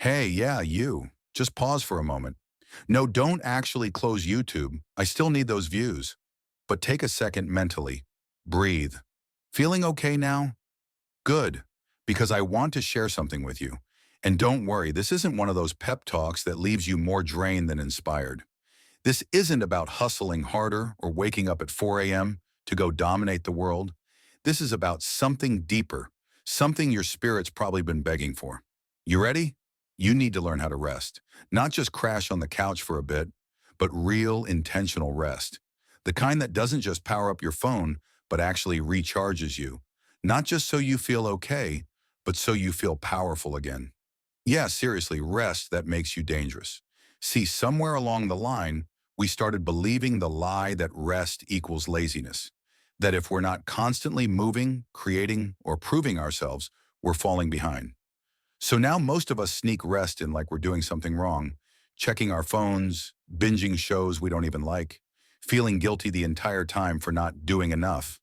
Hey, yeah, you. Just pause for a moment. No, don't actually close YouTube. I still need those views. But take a second mentally. Breathe. Feeling okay now? Good. Because I want to share something with you. And don't worry, this isn't one of those pep talks that leaves you more drained than inspired. This isn't about hustling harder or waking up at 4 a.m. to go dominate the world. This is about something deeper, something your spirit's probably been begging for. You ready? You need to learn how to rest. Not just crash on the couch for a bit, but real intentional rest. The kind that doesn't just power up your phone, but actually recharges you. Not just so you feel okay, but so you feel powerful again. Yeah, seriously, rest that makes you dangerous. See, somewhere along the line, we started believing the lie that rest equals laziness. That if we're not constantly moving, creating, or proving ourselves, we're falling behind. So now most of us sneak rest in like we're doing something wrong, checking our phones, binging shows we don't even like, feeling guilty the entire time for not doing enough.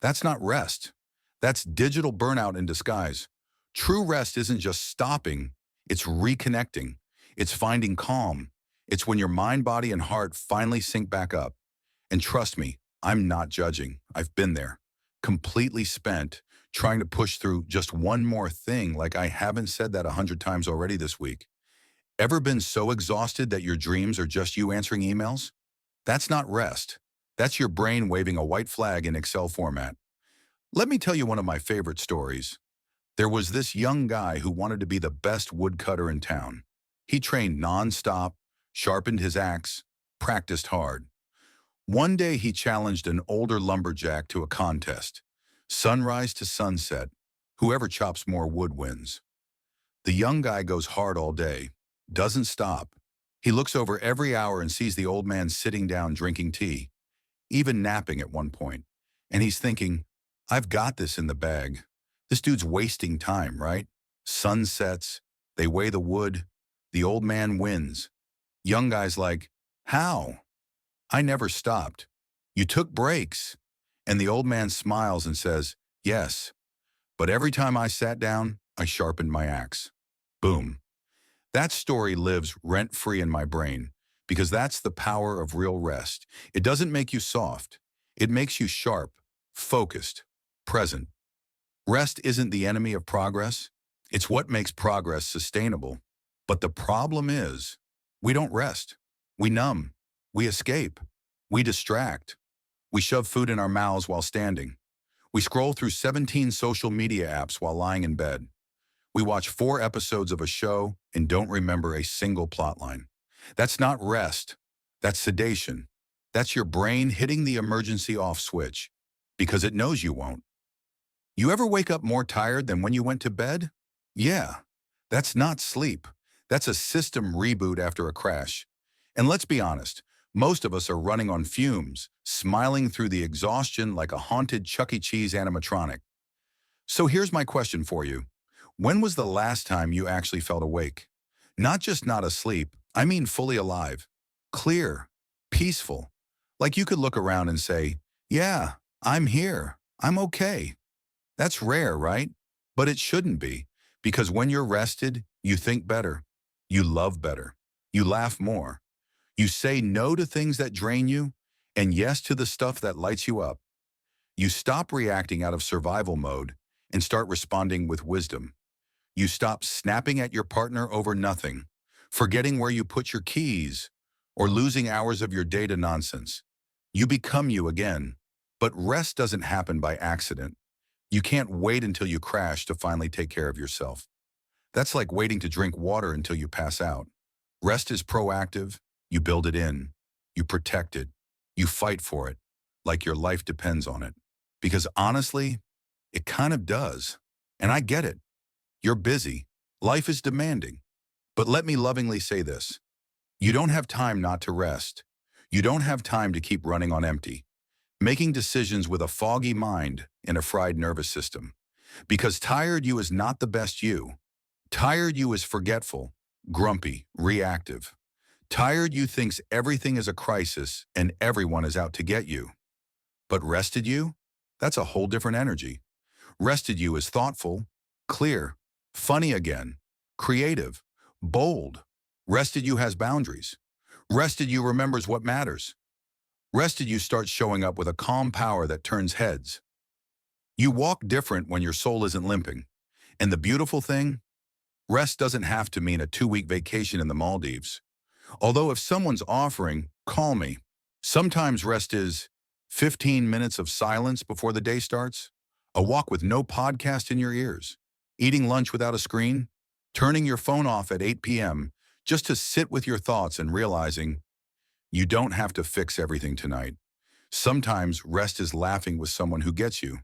That's not rest. That's digital burnout in disguise. True rest isn't just stopping, it's reconnecting. It's finding calm. It's when your mind, body, and heart finally sync back up. And trust me, I'm not judging. I've been there. Completely spent, trying to push through just one more thing like I haven't said that 100 times already this week. Ever been so exhausted that your dreams are just you answering emails? That's not rest. That's your brain waving a white flag in Excel format. Let me tell you one of my favorite stories. There was this young guy who wanted to be the best woodcutter in town. He trained nonstop, sharpened his axe, practiced hard. One day he challenged an older lumberjack to a contest. Sunrise to sunset, whoever chops more wood wins. The young guy goes hard all day, doesn't stop. He looks over every hour and sees the old man sitting down drinking tea, even napping at one point. And he's thinking, I've got this in the bag. This dude's wasting time, right? Sun sets, they weigh the wood, the old man wins. Young guy's like, how? I never stopped. You took breaks. And the old man smiles and says, yes, but every time I sat down, I sharpened my axe. Boom. That story lives rent-free in my brain because that's the power of real rest. It doesn't make you soft. It makes you sharp, focused, present. Rest isn't the enemy of progress. It's what makes progress sustainable. But the problem is, we don't rest. We numb. We escape. We distract. We shove food in our mouths while standing. We scroll through 17 social media apps while lying in bed. We watch 4 episodes of a show and don't remember a single plotline. That's not rest. That's sedation. That's your brain hitting the emergency off switch because it knows you won't. You ever wake up more tired than when you went to bed? Yeah, that's not sleep. That's a system reboot after a crash. And let's be honest, most of us are running on fumes, smiling through the exhaustion like a haunted Chuck E. Cheese animatronic. So here's my question for you. When was the last time you actually felt awake? Not just not asleep, I mean fully alive, clear, peaceful. Like you could look around and say, yeah, I'm here, I'm okay. That's rare, right? But it shouldn't be, because when you're rested, you think better, you love better, you laugh more, you say no to things that drain you, and yes to the stuff that lights you up. You stop reacting out of survival mode and start responding with wisdom. You stop snapping at your partner over nothing, forgetting where you put your keys, or losing hours of your day to nonsense. You become you again. But rest doesn't happen by accident. You can't wait until you crash to finally take care of yourself. That's like waiting to drink water until you pass out. Rest is proactive. You build it in. You protect it. You fight for it, like your life depends on it. Because honestly, it kind of does. And I get it. You're busy. Life is demanding. But let me lovingly say this. You don't have time not to rest. You don't have time to keep running on empty, making decisions with a foggy mind and a fried nervous system. Because tired you is not the best you. Tired you is forgetful, grumpy, reactive. Tired you thinks everything is a crisis and everyone is out to get you. But rested you? That's a whole different energy. Rested you is thoughtful, clear, funny again, creative, Bold. Rested you has boundaries. Rested you remembers what matters. Rested you starts showing up with a calm power that turns heads. You walk different when your soul isn't limping. And the beautiful thing? Rest doesn't have to mean a 2-week vacation in the Maldives. Although if someone's offering, call me. Sometimes rest is 15 minutes of silence before the day starts, a walk with no podcast in your ears, eating lunch without a screen, turning your phone off at 8 p.m. just to sit with your thoughts and realizing you don't have to fix everything tonight. Sometimes rest is laughing with someone who gets you.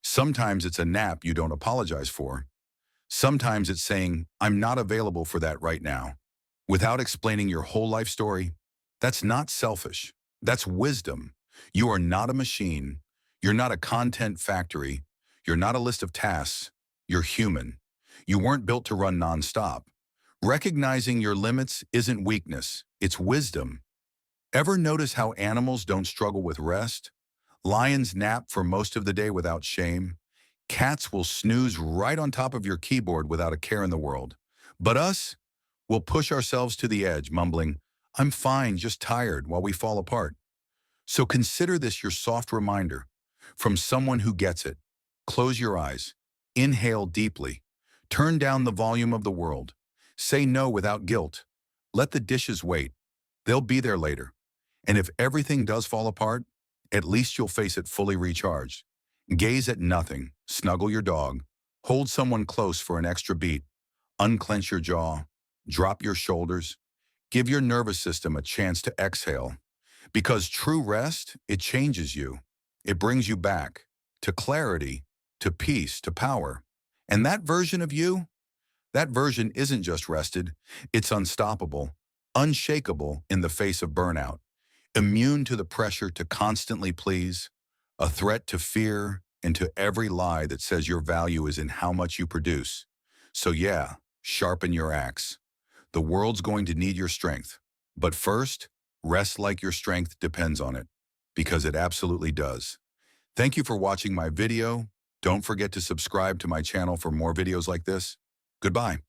Sometimes it's a nap you don't apologize for. Sometimes it's saying, I'm not available for that right now, without explaining your whole life story. That's not selfish. That's wisdom. You are not a machine. You're not a content factory. You're not a list of tasks. You're human. You weren't built to run nonstop. Recognizing your limits isn't weakness. It's wisdom. Ever notice how animals don't struggle with rest? Lions nap for most of the day without shame. Cats will snooze right on top of your keyboard without a care in the world. But us, we'll push ourselves to the edge, mumbling, I'm fine, just tired, while we fall apart. So consider this your soft reminder from someone who gets it. Close your eyes. Inhale deeply. Turn down the volume of the world. Say no without guilt. Let the dishes wait. They'll be there later. And if everything does fall apart, at least you'll face it fully recharged. Gaze at nothing. Snuggle your dog. Hold someone close for an extra beat. Unclench your jaw. Drop your shoulders. Give your nervous system a chance to exhale. Because true rest, it changes you. It brings you back to clarity, to peace, to power. And that version of you, that version isn't just rested, it's unstoppable, unshakable in the face of burnout, immune to the pressure to constantly please, a threat to fear and to every lie that says your value is in how much you produce. So yeah, sharpen your axe. The world's going to need your strength. But first, rest like your strength depends on it, because it absolutely does. Thank you for watching my video. Don't forget to subscribe to my channel for more videos like this. Goodbye.